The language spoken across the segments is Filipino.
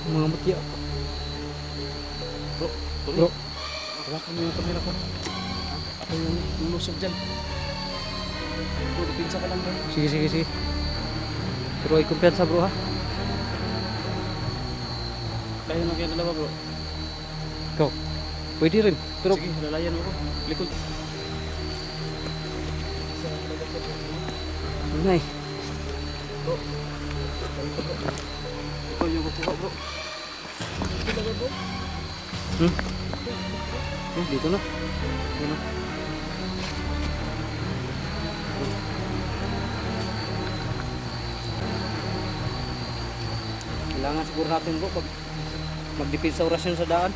Mga mutya. Bro, tuloy. Bro. Hawakan mo yung camera ko. Ako yung lulusog dyan. Bro, pinsa ka lang bro. Sige, sige, sige. Pero ay kumpiyansa bro ha. Kaya na kayo dalawa bro. Ikaw. Pwede rin. Pero Sige, lalayan mo ko. Likod. Nay. Bro. Ikaw yung kukuha bro. Dito ba bro? Dito na. Dito na. Kailangan siguro natin bro pag magdipid sa orasyon sa daan.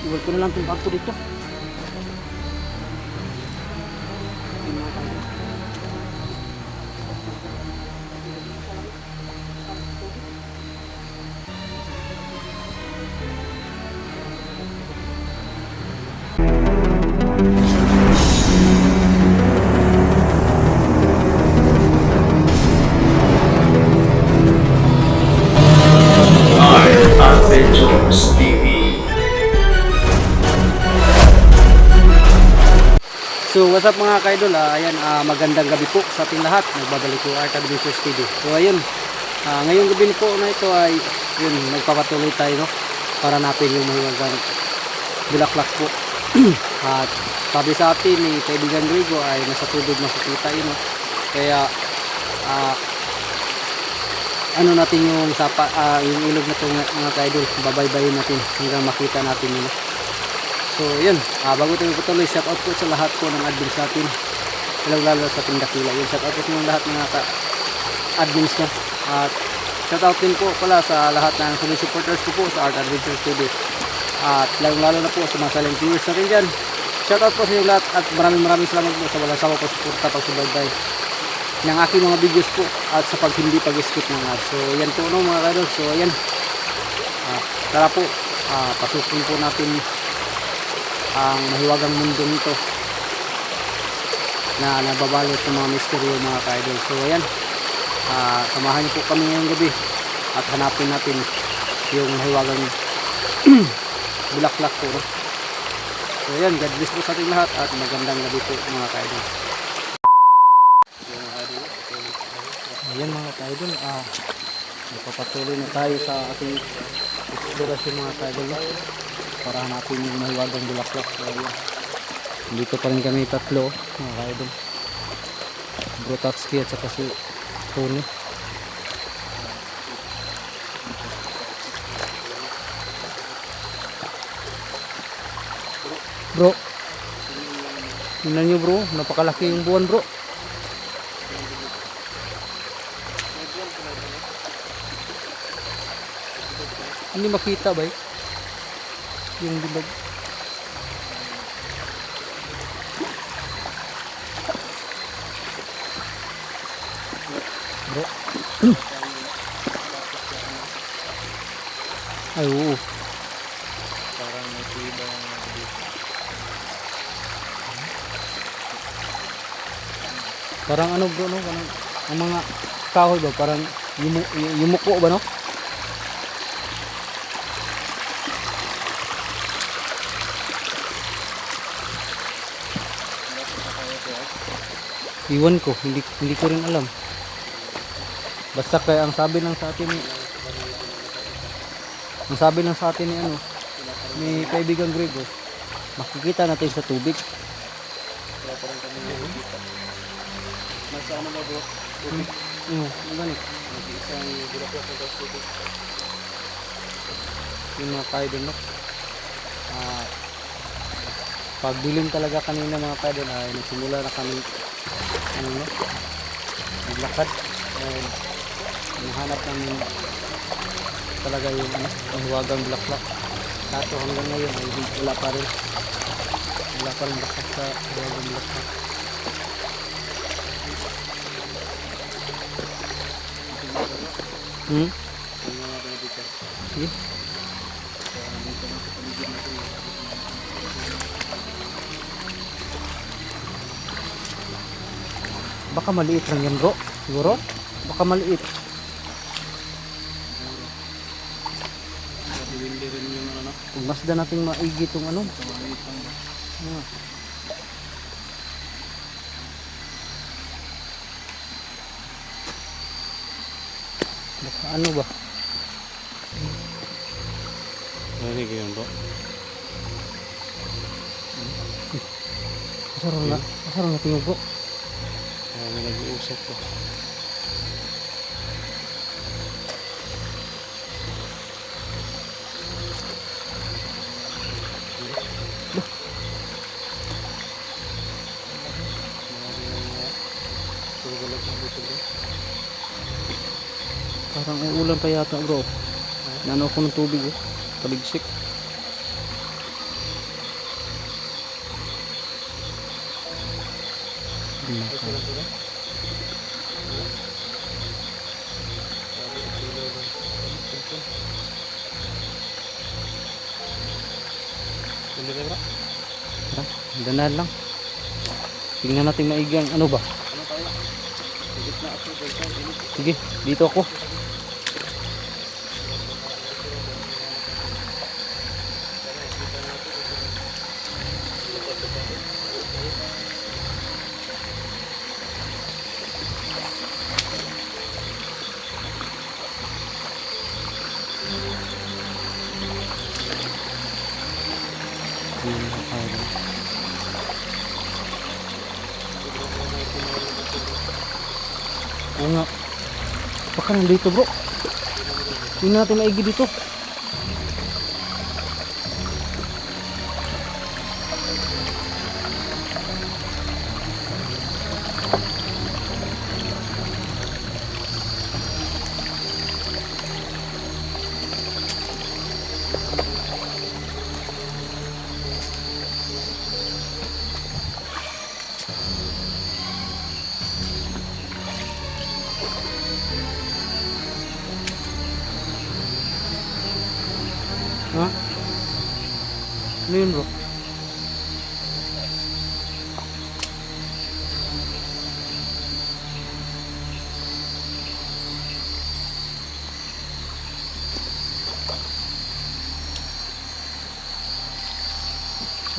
Iwal ko na lang itong bangko dito. Adventures TV. So what's up mga kaidol, ayan, magandang gabi po sa ating lahat. Nagbabalik ko Art Adventures TV. So ayun, ngayong gabi po na ito ay yun, nagpapatuloy tayo no, para napin yung mahiwagang bulaklak po. At sabi sa atin ni kaibigan Rigo ay nasa tubig makikita yun no? Kaya ano natin yung sapa, yung ilog na ito mga kaidol, babaybayin natin hanggang makita natin yun. So yun, bago tayo patuloy, shout out po sa lahat po ng admins natin, lalo sa ating dakila. Yun, shout out po sa mga lahat ng admins niya. At shout out din po pala sa lahat ng supporters ko po sa Art Adventures TV. At lalo na po sa mga silent viewers natin dyan. Shout out po sa inyo lahat at maraming salamat po sa walang sawa po suporta pagsubaybay ng aking mga videos po at sa hindi pag-skip ng ads. So yan po no mga kaidol. So yan, tara po, pasukin po natin ang mahiwagang mundo nito na nababalot ng mga misteryo mga kaidol. So ayan, samahan niyo po kami ngayong gabi at hanapin natin yung mahiwagang bulaklak po no? So ayan, God bless po sa ating lahat at magandang gabi po mga kaidol. Ayan mga kaidol, napapatuloy na tayo sa ating eksplorasyon mga kaidol no? Para hanapin yung mahiwagang bulaklak. So ayan, dito pa rin kami tatlo mga kaidol, Bro Tatsuki at saka si Tony. Bro, tingnan nyo bro, napakalaki yung buwan bro. Hindi makita ba yung bilog? Bro. Ay oo. Parang may tibang Parang ano bro no? Parang, ang mga kahoy ba? Parang yumuko ba no? Iwan ko, hindi ko rin alam. Basta kaya ang sabi lang sa atin ni ano, ni kaibigan Grego, makikita natin sa tubig. nasa ano ba bro? Tubig. Ang ganit. Isang bulaklak na sa tubig. Yung mga kaidol no. Pagdilim talaga kanina mga kaidol ay nagsimula na kami ano no, naglakad. Nahanap namin talaga yung ano, ang huwagang bulaklak. Kaso hanggang ngayon ay wala pa rin bulaklak sa huwagang bulaklak. Sige. Baka maliit lang yan bro, siguro. Baka maliit. Hindi rin yung ano. Pagmasdan natin maigi itong ano. Maliit lang ba? Ah. Baka ano ba? Narinig yun bro. Masarap na tingog bro. May nag-uusap ba? Parang uulan pa yata bro. Nano ako ng tubig oh. Paligsik. Hindi ba bro? Tara, dandan lang. Tingnan natin maigi ang ano ba? Ano tayo? Higit na ako. Sige, dito ako. Oo nga. Baka nandito bro. Tingnan natin maigi dito. Ha? Ano yun bro?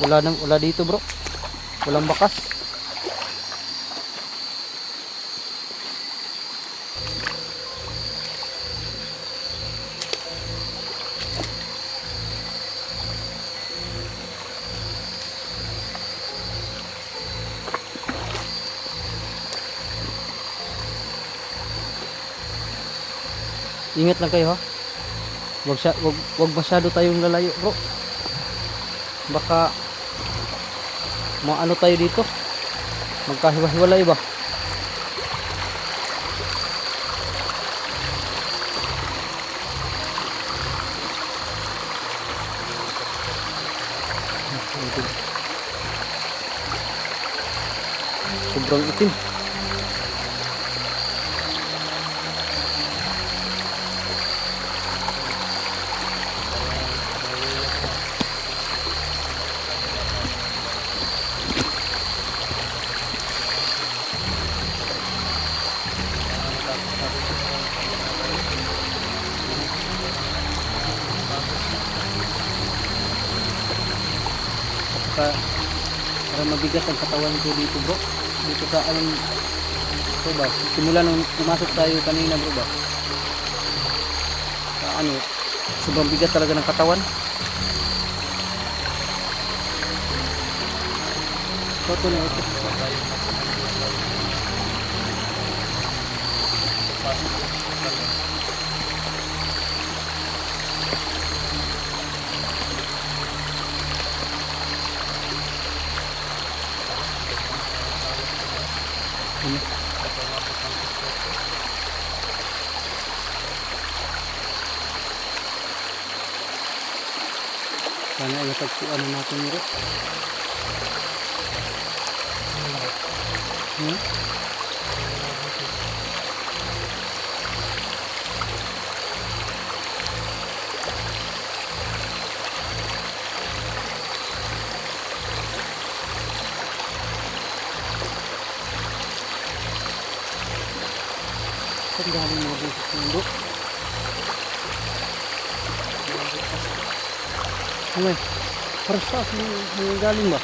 Wala dito bro. Walang bakas. Ingat lang kayo ha. Wag masyado tayong lalayo bro. Baka maano tayo dito. Magkahiwa-hiwalay ba? Sobrang itim. Para mabigat ang katawan ko dito bro. Dito sa anong ito ba? Simula nung pumasok tayo kanina bro ba? Sa ano? Sobrang bigat talaga ng katawan. Ito na ito. Sana ay natagpuan na natin bro. Saan galing mga busis ng bro? Ano eh? Parang sa may galing ba?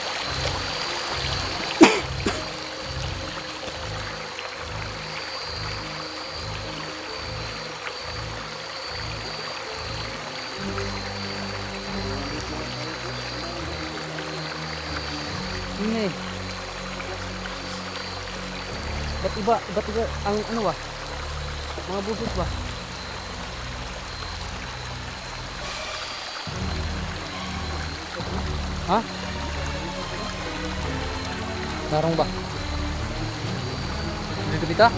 Ano eh? Ba't iba ang ano ba? Mga busos ba? Ha? Sarong ba? Dito kita?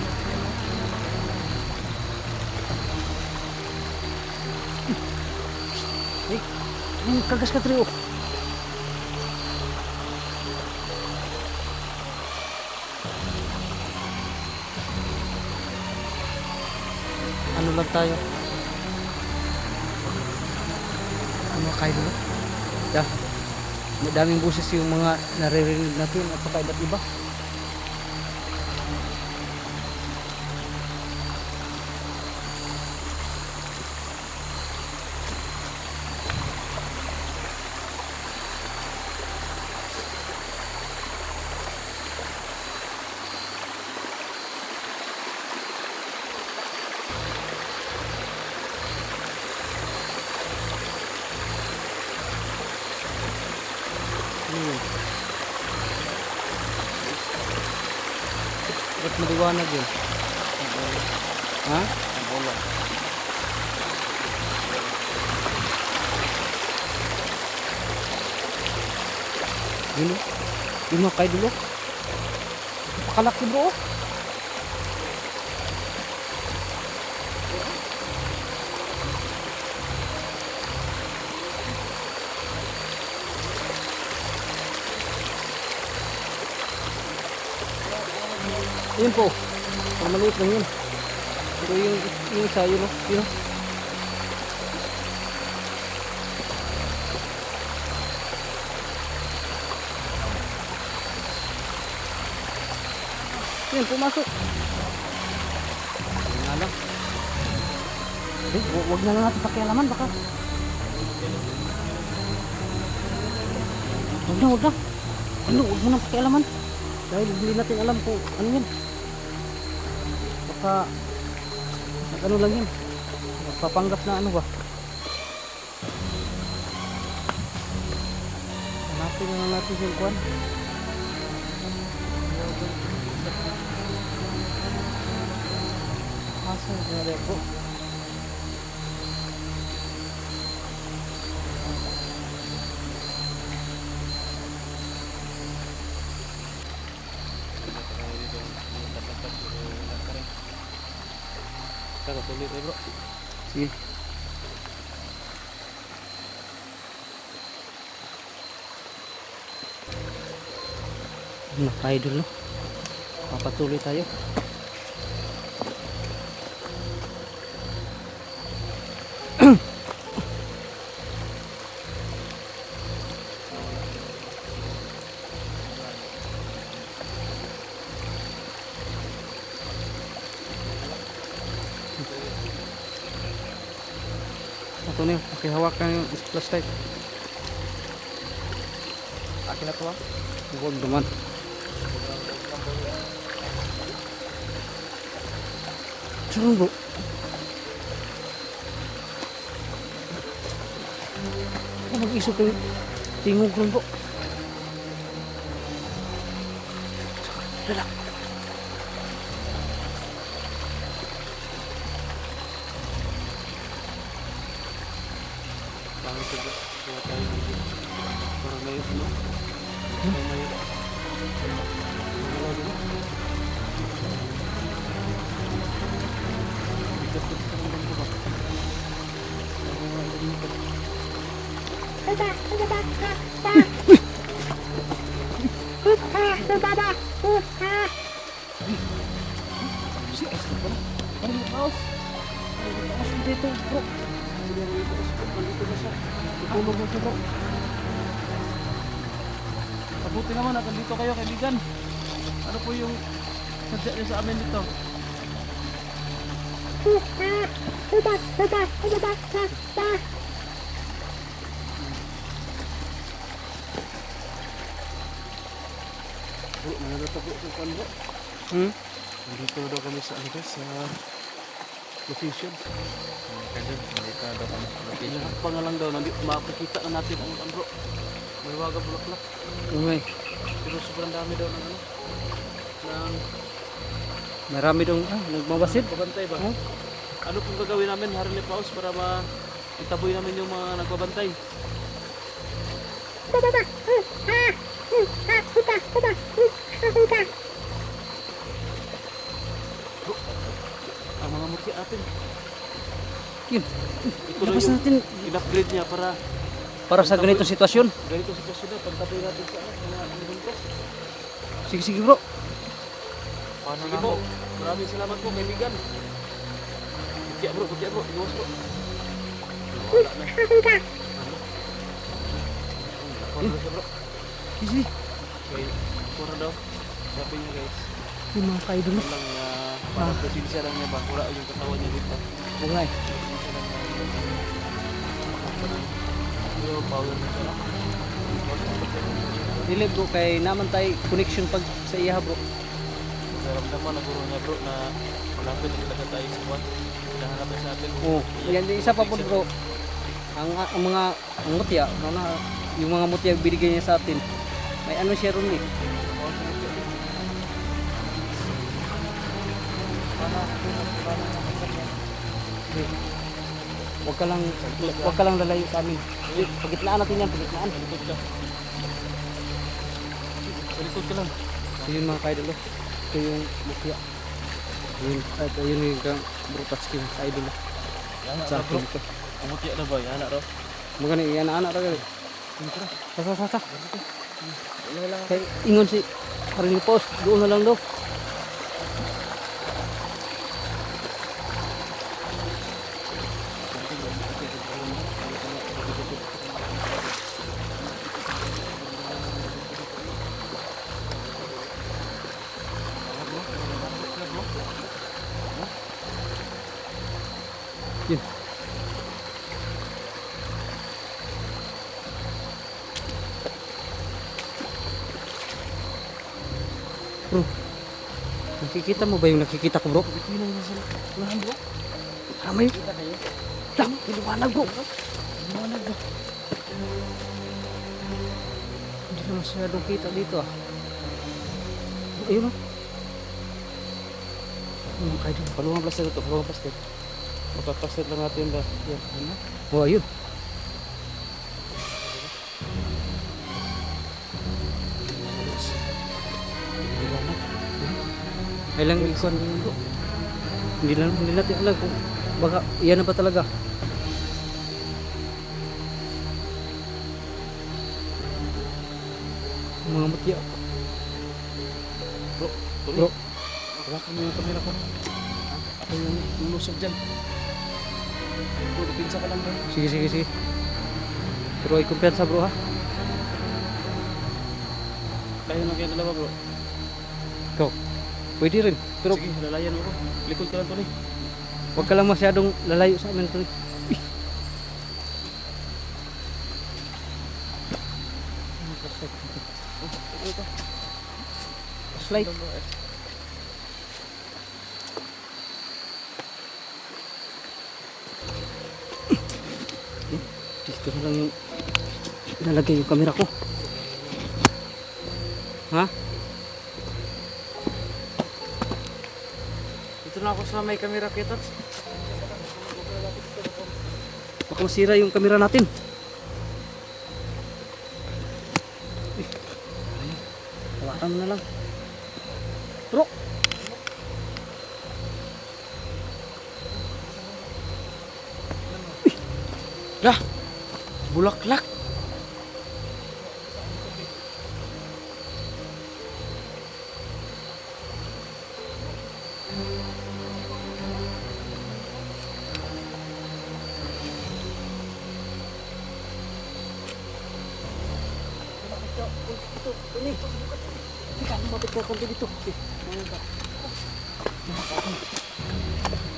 Eh, kagas ka trio. Ano lang tayo? Ano kayo dulu? Yeah. Madaming buses yung mga naririnig natin at saka iba't iba. Ba't maliwanag yun? Ha? Yun o. Yun o, kayo dulo. Pakalaki bro. Yun po. Maliit lang yun. Pero yung isa, yun o. Yun o. Yun, pumasok. Yun nga lang. Huwag na lang natin pakialaman baka. Huwag na. Huwag mo na pakialaman. Dahil hindi natin alam kung ano yun. Baka ano lang yun. Magpapanggap na ano ba. Hanapin na lang natin yung kwan. Asa na rin po. Kita tuloy bro. Sige. Naka-idol no. Papatuloy tayo. Ito na yun, pakihawakan yung flashlight. Akin na to ha. Huwag naman. Sarang bro. Mag-isok yung tingog rin bro. Lala. Parang sabi. Kaya tayo nandito. Parang may ano. May Dito bro. Tulog mo siya bro. Mabuti naman at nandito kayo kaibigan. Ano po yung sadya niyo sa amin dito? bro, nananata po sa kuan bro. Hmm? Nandito daw kami sa ano guys, sa location. Kadol, dito daw kami sa location. Lahat pa nga lang daw, makikita na natin ang bro. May waga bulaklak. Okay. Pero sobrang dami daw ng ano. Ng Marami dong nagmabasid. babantay ba? Oh. Ano kung gagawin namin, Harley Paus, para itaboy namin yung mga nagbabantay? Bro, ang mga murki atin. Yun. Ito na Labas yung natin in-upgrade niya para sa ganitong sitwasyon. ganito sitwasyon na, pagtaboy natin sa mga ganito. Sige, sige bro. Paano Sige na po, mo? maraming salamat po, kaibigan. Bukya bro, iwas bro. Wala na. Wala na siya bro. Sige. Okay, pura daw. Sabi niya guys, Yung mga kaidol na. lang parang presensya lang niya ba, pura yung katawan niya dito. Bungay. Presensya lang niya. Pero power na siya lang. Dili bro kay naman tay connection pag sa iya bro. Naramdaman na guro niya bro na malapit na talaga tayo sa buwan. Hinahanapin sa atin. Oh, yan isa pa po bro. Ang mga mutya, yung mga mutya binigay niya sa atin. May ano siya ron eh. Wag ka lang lalayo sa amin. Pagitnaan natin yan, pagitnaan. Likod ka. Sa likod ka lang. So yun mga kaidol. Ito yung mutya. Yun, ito yun yung bro Tatsuki mga kaidol. Yana Sa na bro. akin ito. Ang mutya na ba? Yana raw. Mga na iyan anak ra gali. Sa. Kay ingon si Harley Paus, doon na lang daw. Yun. Bro, nakikita mo ba yung nakikita ko bro? Hindi na sa lahan bro. Ramay. Lang, iliwanag bro. Liwanag ba? Hindi na masyadong kita dito ah. Ayun o. Mga kaidol. Paluang plastic ito, paluang plastic. Magpaplastic lang natin ba? Yan, ano? Oh, ayun. Liwanag. Ay lang ikon din bro. Hindi natin alam kung baka iyan na ba talaga. Mga mutya. Bro, tuloy. Bro. Hawakan mo yung camera ko. Ako yung lulusog dyan. Bro, pinsa ka lang bro. Sige. Pero ay kumpiyansa bro ha. Kaya na kayo dalawa bro. Ikaw. Pwede rin. Pero Sige, lalayan mo ko. Likod ka lang tuloy. huwag ka lang masyadong lalayo sa amin tuloy. Slide. Dito na lang yung lalagay yung camera ko. Ha? Dito na ako sa may camera kita. Baka masira yung camera natin. Hawakan mo na lang. Bro! Lah! Bulaklak!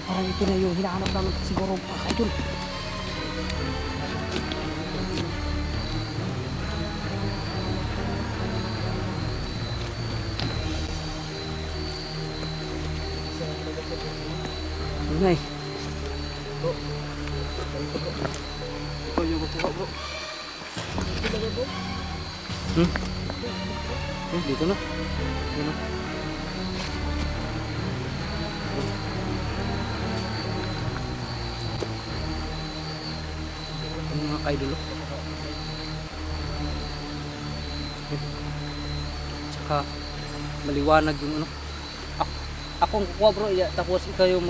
Parang ito na yung hinahanap namin siguro mga kaidol. Ingay. Ikaw yung makuha bro. Dito na. Dito na. Yung mga kaidol. Tsaka maliwanag yung ano. Ako ang kukuha bro, iya, tapos ikaw yung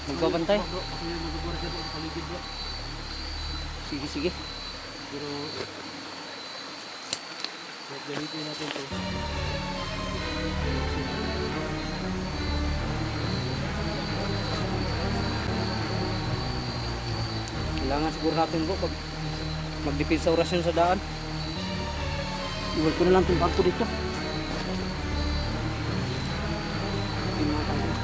magbabantay. Bro, ako yung magbubuhat dyan sa paligid bro. Sige, sige. Pero gamitin natin to. Kailangan siguro natin bro pag magdipid sa orasyon sa daan. Iwan ko na lang itong bangko dito. Yung mga tayo.